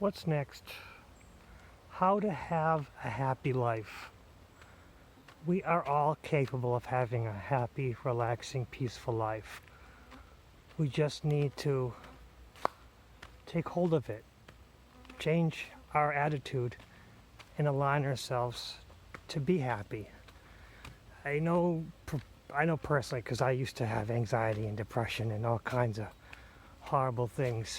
What's next? How to have a happy life. We are all capable of having a happy, relaxing, peaceful life. We just need to take hold of it, change our attitude, and align ourselves to be happy. I know personally, because I used to have anxiety and depression and all kinds of horrible things.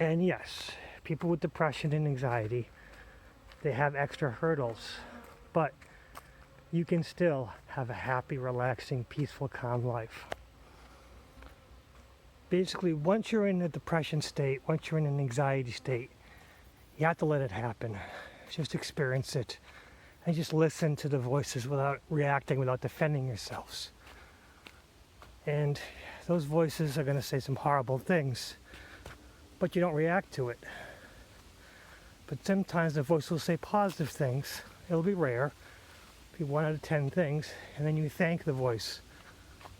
And yes, people with depression and anxiety, they have extra hurdles, but you can still have a happy, relaxing, peaceful, calm life. Basically, once you're in a depression state, once you're in an anxiety state, you have to let it happen. Just experience it and just listen to the voices without reacting, without defending yourselves. And those voices are going to say some horrible things, but you don't react to it. But sometimes the voice will say positive things. It'll be rare, be 1 out of 10 things, and then you thank the voice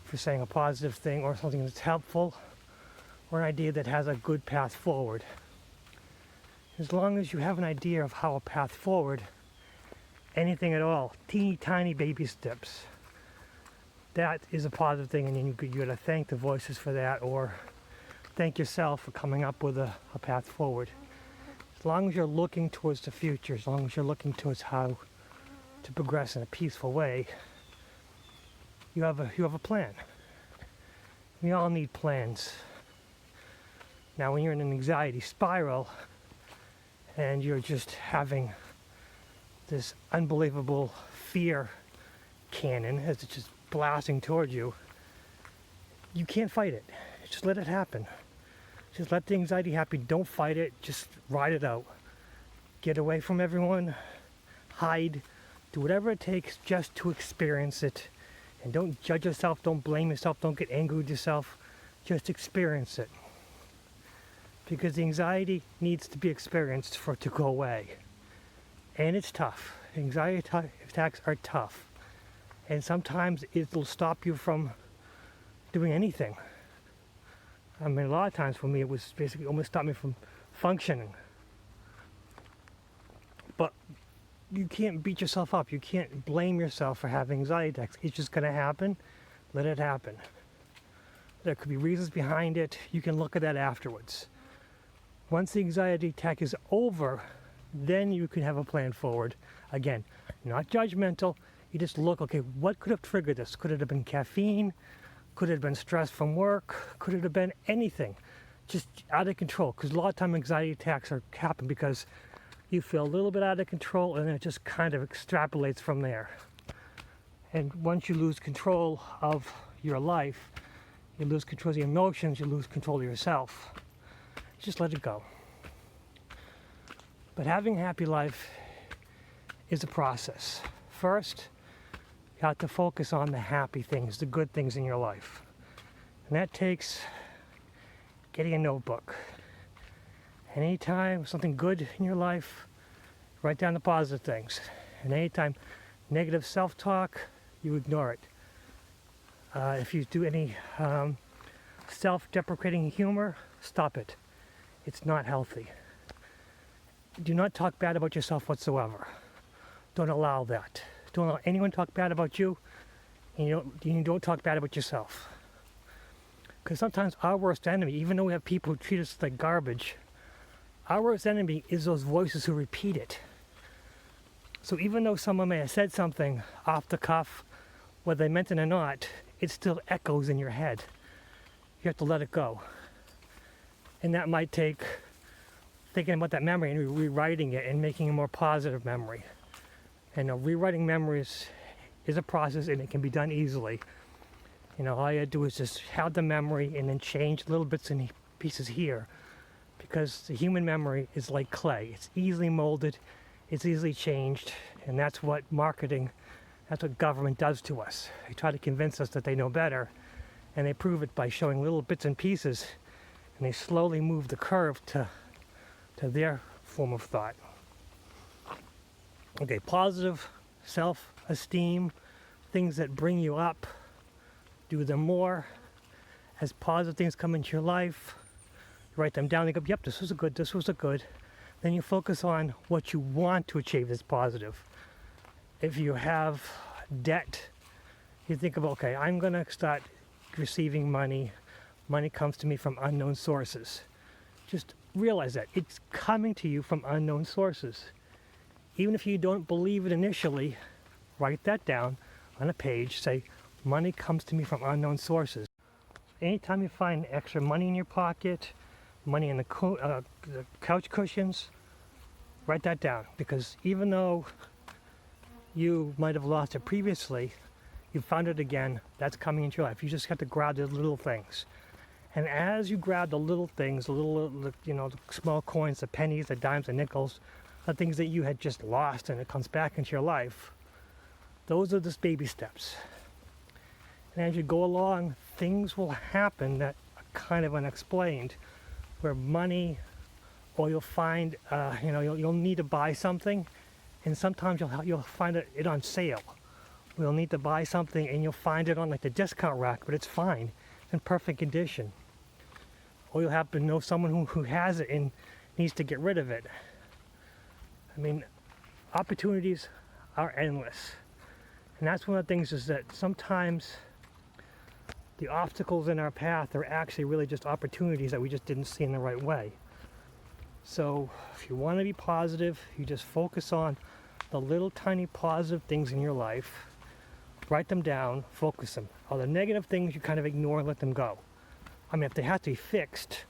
for saying a positive thing or something that's helpful or an idea that has a good path forward. As long as you have an idea of how a path forward, anything at all, teeny tiny baby steps, that is a positive thing, and then you gotta thank the voices for that, or thank yourself for coming up with a path forward. As long as you're looking towards the future, as long as you're looking towards how to progress in a peaceful way, you have a plan. We all need plans. Now, when you're in an anxiety spiral and you're just having this unbelievable fear cannon as it's just blasting towards you, you can't fight it. Just let it happen. Just let the anxiety happen. Don't fight it. Just ride it out. Get away from everyone. Hide. Do whatever it takes just to experience it. And don't judge yourself. Don't blame yourself. Don't get angry with yourself. Just experience it. Because the anxiety needs to be experienced for it to go away. And it's tough. Anxiety attacks are tough. And sometimes it'll stop you from doing anything. I mean, a lot of times for me, it was basically almost stopped me from functioning. But you can't beat yourself up. You can't blame yourself for having anxiety attacks. It's just going to happen. Let it happen. There could be reasons behind it. You can look at that afterwards. Once the anxiety attack is over, then you can have a plan forward. Again, not judgmental. You just look, okay, what could have triggered this? Could it have been caffeine? Could it have been stress from work? Could it have been anything? Just out of control. Because a lot of time anxiety attacks happen because you feel a little bit out of control and it just kind of extrapolates from there. And once you lose control of your life, you lose control of your emotions, you lose control of yourself. Just let it go. But having a happy life is a process. First, you have to focus on the happy things, the good things in your life. And that takes getting a notebook. And anytime something good in your life, write down the positive things. And anytime negative self-talk, you ignore it. If you do any self-deprecating humor, stop it. It's not healthy. Do not talk bad about yourself whatsoever. Don't allow that. Don't allow anyone to talk bad about you, and you don't talk bad about yourself. Because sometimes our worst enemy, even though we have people who treat us like garbage, our worst enemy is those voices who repeat it. So even though someone may have said something off the cuff, whether they meant it or not, it still echoes in your head. You have to let it go. And that might take thinking about that memory and rewriting it and making a more positive memory. And rewriting memories is a process, and it can be done easily. All you do is just have the memory and then change little bits and pieces here. Because the human memory is like clay. It's easily molded, it's easily changed, and that's what marketing, that's what government does to us. They try to convince us that they know better, and they prove it by showing little bits and pieces, and they slowly move the curve to their form of thought. Okay, positive self-esteem, things that bring you up, do them more. As positive things come into your life, You write them down, you go, yep, this was a good, this was a good. Then you focus on what you want to achieve that's positive. If you have debt, you think about, okay, I'm going to start receiving money. Money comes to me from unknown sources. Just realize that it's coming to you from unknown sources. Even if you don't believe it initially, write that down on a page. Say, money comes to me from unknown sources. Anytime you find extra money in your pocket, money in the couch cushions, write that down. Because even though you might have lost it previously, you found it again. That's coming into your life. You just have to grab the little things. And as you grab the little things, the little, the small coins, the pennies, the dimes, the nickels, the things that you had just lost and it comes back into your life, those are just baby steps. And as you go along, things will happen that are kind of unexplained, where money, or you'll find, you'll need to buy something, and sometimes you'll find it on sale. You'll need to buy something and you'll find it on like the discount rack, but it's fine, it's in perfect condition. Or you'll happen to know someone who has it and needs to get rid of it. I mean, opportunities are endless. And that's one of the things, is that sometimes the obstacles in our path are actually really just opportunities that we just didn't see in the right way. So if you want to be positive, you just focus on the little tiny positive things in your life, write them down, focus them. All the negative things you kind of ignore and let them go. I mean, if they have to be fixed,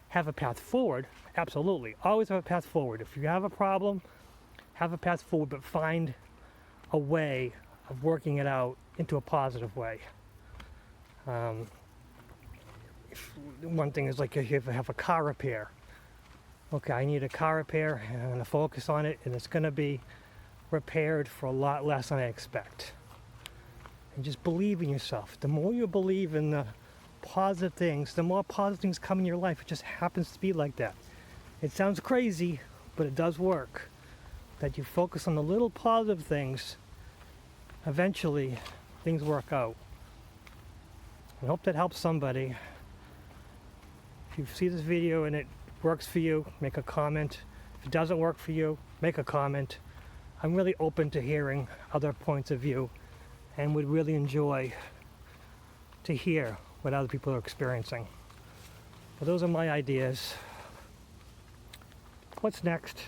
have a path forward, absolutely. Always have a path forward. If you have a problem, have a path forward, but find a way of working it out into a positive way. One thing is like if you have a car repair. Okay, I need a car repair and I'm going to focus on it, and it's going to be repaired for a lot less than I expect. And just believe in yourself. The more you believe in the positive things, the more positive things come in your life. It just happens to be like that. It sounds crazy, but it does work. That you focus on the little positive things, eventually things work out. I hope that helps somebody. If you see this video and it works for you, make a comment. If it doesn't work for you, make a comment. I'm really open to hearing other points of view and would really enjoy to hear what other people are experiencing. But those are my ideas. What's next?